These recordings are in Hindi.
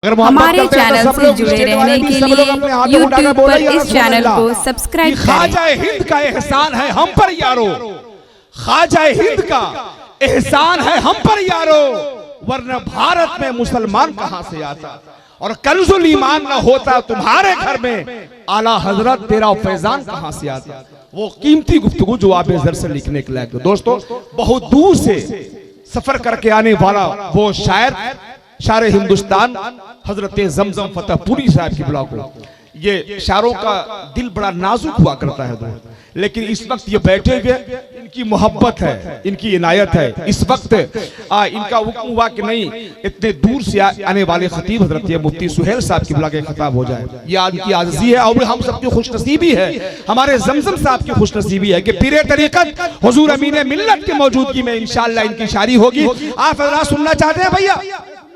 हमारे चैनल से जुड़े रहने के लिए यूट्यूब पर इस चैनल को सब्सक्राइब करें। ख्वाजा हिंद का एहसान है हम पर यारो, ख्वाजा हिंद का एहसान है हम पर यारो, वरना भारत में मुसलमान कहां से आता और कंजुल ईमान न होता तुम्हारे घर में, आला हजरत तेरा फैजान कहां से आता। वो कीमती गुफ्तगू जो आप इधर से लिखने के लायक। दोस्तों, बहुत दूर से सफर करके आने वाला वो शायर शायर हिंदुस्तान हजरत जमजम फतेहपुरी साहब की ब्लॉग को, ये शायरों का दिल बड़ा नाजुक हुआ करता है दोस्त, लेकिन इस वक्त ये बैठे हुए इनकी मोहब्बत है, इनकी इनायत है। इस वक्त इनका हुक्म हुआ कि नहीं, इतने दूर से आने वाले खतीब हजरत मुफ्ती सुहेल साहब की बुला के खिताब हो जाए। ये इनकी आज़ी है और हम सबकी खुशनसीबी है, हमारे जमजम साहब की खुशनसीबी है कि पीरे तरीक़त हुजूर अमीन मिल्लत की मौजूदगी में इंशाअल्लाह इनकी शायरी होगी। आप हजरात सुनना चाहते हैं भैया?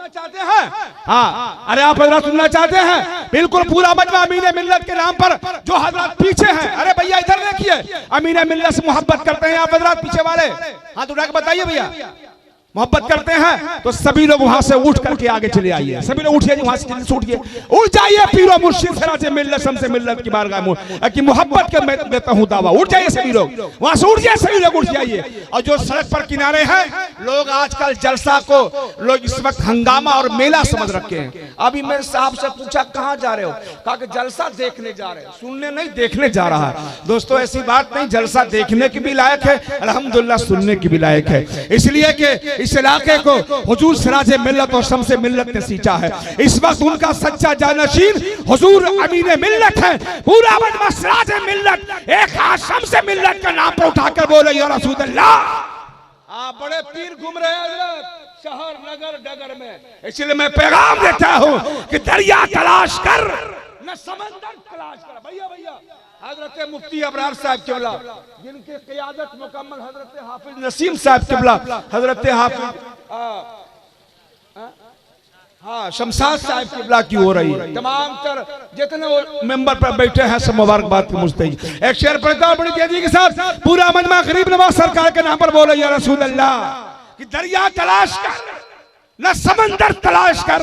चाहते हैं? हाँ, अरे आप हजरात सुनना चाहते हैं? बिल्कुल पूरा मजमा अमीन मिल्लत के नाम पर जो हजरात पीछे हैं, अरे भैया इधर देखिए, अमीन मिल्लत से मोहब्बत करते हैं आप हजरात पीछे वाले, हाथ उठा के बताइए भैया मोहब्बत करते हैं तो सभी लोग वहां से उठ करके आगे चले आइए। सभी लोग उठिए, वहां से जल्दी से उठिए, उठ जाइए। पीरो मुर्शिद सराजे मिल्लत शम्स मिल्लत की बारगाह में की मोहब्बत का मैं देता हूं दावा। उठ जाइए सभी लोग, वहां से उठ जाइए, सभी लोग उठ जाइए। और जो सड़क पर किनारे हैं लोग, आजकल जलसा को लोग इस वक्त हंगामा और मेला समझ रखे हैं। अभी मेरे साहब से पूछा कहां जा रहे हो, कहा कि जलसा देखने जा रहे हैं, सुनने नहीं देखने जा रहा है। दोस्तों ऐसी बात नहीं, जलसा देखने की भी लायक है, अल्हम्दुलिल्लाह सुनने की भी लायक है। इसलिए कि इस इलाके को हुजूर सिराजे मिल्लत और शम्से मिल्लत ने सींचा है। इस वक्त उनका सच्चा जानशीन हुजूर अमीन मिल्लत है। पूरा मजमा सिराजे मिल्लत एक हाथ शम्से मिल्लत का नाम पर उठाकर बोले या रसूल अल्लाह। आप बड़े पीर घूम रहे हैं शहर नगर डगर में, इसलिए मैं पैगाम देता हूं कि दरिया तलाश कर न समंदर तलाश कर। भैया भैया हजरत मुफ्ती अबरार साहब किबला, जिनके क़ियादत मुकम्मल हजरत हाफिज नसीम साहब किबला, हजरत हाफिज शमशाद साहब किबला की हो रही है। तमाम तर जितने मेंबर पर बैठे हैं सब मुबारकबाद के मुस्तहिक। एक शेर पढ़ता हूं बड़ी तेजी के साथ, पूरा मजमा गरीब नवाज सरकार के नाम पर बोले या रसूल अल्लाह कि दरिया तलाश कर न समंदर तलाश कर,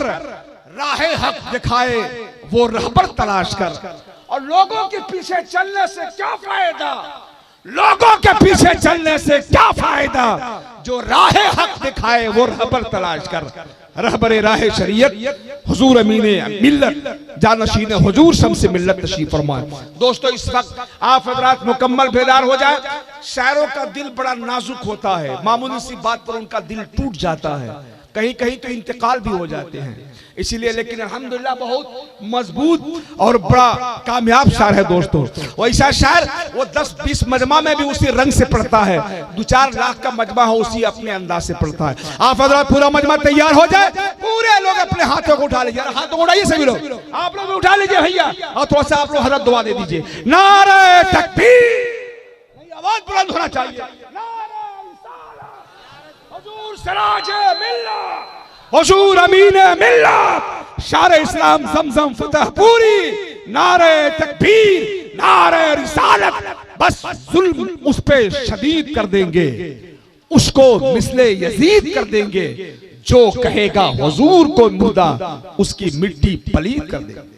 राहे हक दिखाए वो रहबर तलाश कर। और लोगों के पीछे चलने से क्या फायदा, लोगों के पीछे चलने से क्या फायदा, जो राहे हक दिखाए वो रहबर तलाश कर। रहबरे राहे शरीयत हुजूर अमीन मिल्लत जानशीन हुजूर शम्से मिल्लत तशरीफ फरमाए। दोस्तों इस वक्त आप हजरात मुकम्मल बेदार हो जाए। शायरों का दिल बड़ा नाजुक होता है, मामूली सी बात पर उनका दिल टूट जाता है, कहीं कहीं तो इंतकाल भी हो जाते हैं। इसीलिए लेकिन अल्हम्दुलिल्लाह बहुत मजबूत और बड़ा कामयाब शायर है दोस्तों। वैसा शायर वो 10-20 मजमा में भी उसी रंग से पढ़ता है, 2-4 लाख का मजमा हो उसी अपने अंदाज से पढ़ता है। आप हजरात पूरा मजमा तैयार हो जाए, पूरे लोग अपने हाथों को उठा लीजिए, हाथों को उठाइए सभी लोग, आप लोग उठा लीजिए भैया, और थोड़ा सा आप लोग हजरत दुआ दे दीजिए। नारे तकबीर, आवाज बुलंद होना चाहिए। हुजूर सिराजे मिल्लत हुजूर अमीन मिल्लत शार इस्लाम जमजम फतेहपुरी, नारे तकबीर नारे रिसालत, बस जुल्म उस पे शदीद कर देंगे, उसको मिसले यजीद कर देंगे, जो कहेगा हुजूर को मुर्दा उसकी मिट्टी पलीद कर देंगे।